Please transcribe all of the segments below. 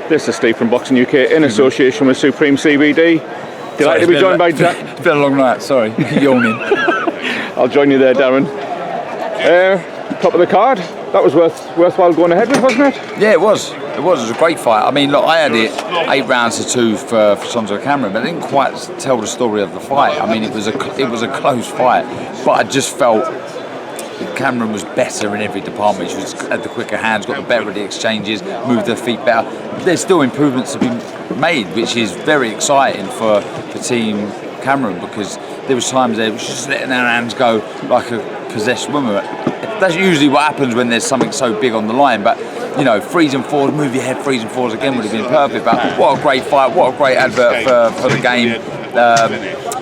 This is Steve from Boxing UK in association with Supreme CBD. Delighted to be joined by Darren. It's been a long night, sorry. Yawning. I'll join you there, Darren. Top of the card. That was worthwhile going ahead with, wasn't it? Yeah, it was. It was a great fight. I mean, look, I had it 8 rounds to 2 for Chantell Cameron, but I didn't quite tell the story of the fight. I mean, it was a close fight, but I just felt Cameron was better in every department. She had the quicker hands, got the better at the exchanges, moved her feet better. There's still improvements to be made, which is very exciting for Team Cameron, because there was times there she was just letting her hands go like a possessed woman. That's usually what happens when there's something so big on the line. But you know, freezing forwards, move your head, freezing forwards again would have been perfect. But what a great fight! What a great advert for the game.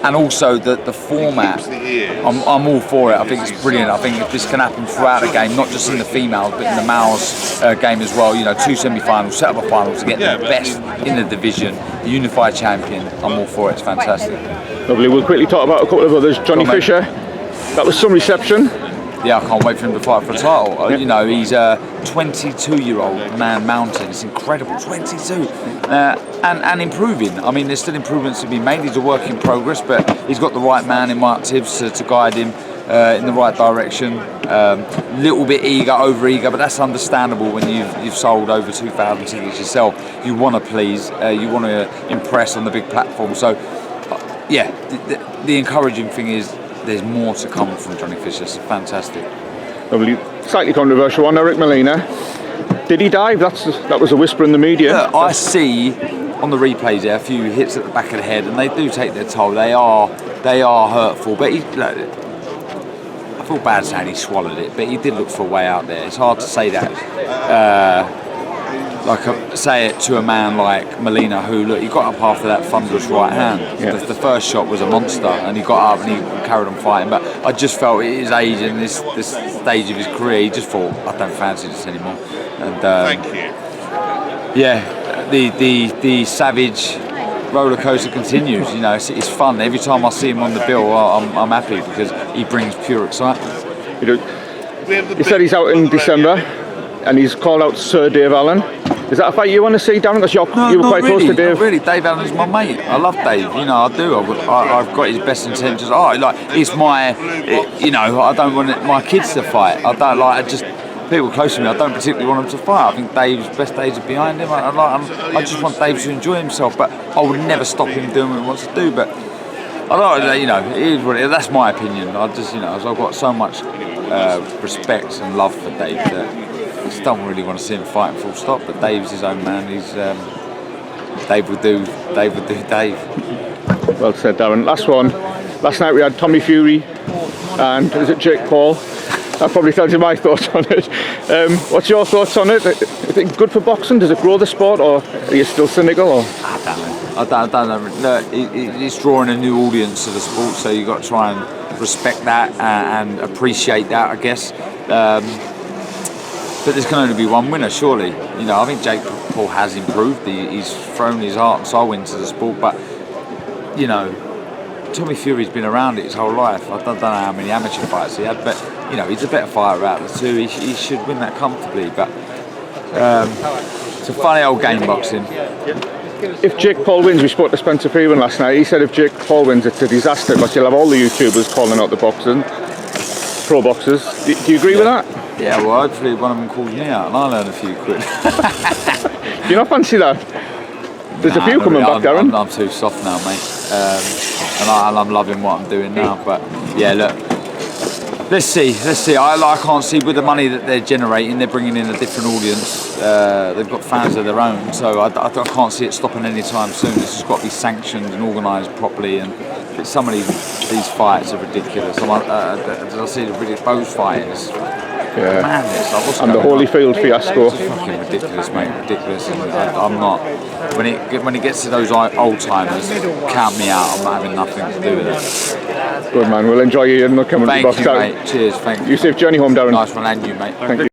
And also the format, I'm all for it. I think it's brilliant. I think if this can happen throughout the game, not just in the females, but in the males game as well. You know, 2 semi-finals, set up a final to get the best in the division, the unified champion. I'm all for it. It's fantastic. Lovely. We'll quickly talk about a couple of others. Johnny Fisher, that was some reception. Yeah, I can't wait for him to fight for a title. You know, he's a 22-year-old man mountain. It's incredible, 22, and improving. I mean, there's still improvements to be made. He's a work in progress, but he's got the right man in Mark Tibbs to guide him in the right direction. Little bit over eager, but that's understandable when you've sold over 2,000 tickets yourself. You want to please, you want to impress on the big platform. So, yeah, the encouraging thing is, there's more to come from Johnny Fisher. It's fantastic. Lovely. Slightly controversial one, Eric Molina. Did he dive? That was a whisper in the media. Look, I see on the replays there a few hits at the back of the head, and they do take their toll. They are hurtful. But I feel bad saying he swallowed it, but he did look for a way out there. It's hard to say that. Say it to a man like Molina, who, look, he got up after that thunderous right hand. Yeah. The first shot was a monster, and he got up and he carried on fighting. But I just felt at his age and this stage of his career, he just thought, I don't fancy this anymore. And thank you. Yeah, the savage roller coaster continues. You know, it's fun. Every time I see him on the bill, I'm happy, because he brings pure excitement. He said he's out in December, and he's called out Sir Dave Allen. Is that a fight you want to see, Darren? Because you were quite close to Dave. Not really. Dave Allen's my mate. I love Dave. You know, I do. I've got his best intentions. It's my, you know, I don't want my kids to fight. I just people close to me, I don't particularly want them to fight. I think Dave's best days are behind him. I just want Dave to enjoy himself, but I would never stop him doing what he wants to do. But I don't, you know, it is what it is. That's my opinion. I've got so much respect and love for Dave that I just don't really want to see him fighting full stop. But Dave's his own man. Dave would do Dave. Well said, Darren. Last one. Last night we had Tommy Pury and is it Jake Paul? That probably tells you my thoughts on it. What's your thoughts on it? Is it good for boxing? Does it grow the sport, or are you still cynical? Or? I don't know. Look, it's drawing a new audience to the sport, so you've got to try and respect that and appreciate that, I guess. But there's can only be one winner, surely. You know, I think Jake Paul has improved. He's thrown his heart and soul into the sport, but you know, Tommy Fury's been around it his whole life. I don't know how many amateur fights he had, but you know, he's a better fighter out of the two. He should win that comfortably. But it's a funny old game, boxing. If Jake Paul wins, we spoke to Spencer Freeman last night. He said if Jake Paul wins, it's a disaster because you'll have all the YouTubers calling out the boxing, pro boxers. Do you agree with that? Yeah, well, hopefully one of them calls me out and I learn a few quid. Do you not fancy that? There's a few coming back, Darren. I'm too soft now, mate. And I'm loving what I'm doing now. But yeah, look, let's see. I can't see with the money that they're generating, they're bringing in a different audience. They've got fans of their own, so I can't see it stopping anytime soon. It's just got to be sanctioned and organised properly. And some of these fights are ridiculous. I see the British bows fighting. Yeah. Madness. And the Holyfield fiasco. It's fucking ridiculous, mate. Ridiculous. And I'm not. When it gets to those old timers, count me out. I'm not having nothing to do with it. Good man. We'll enjoy you. Thank you, mate. Cheers. Thank you. You safe journey home, Darren. Nice one, and you, mate. Thank you.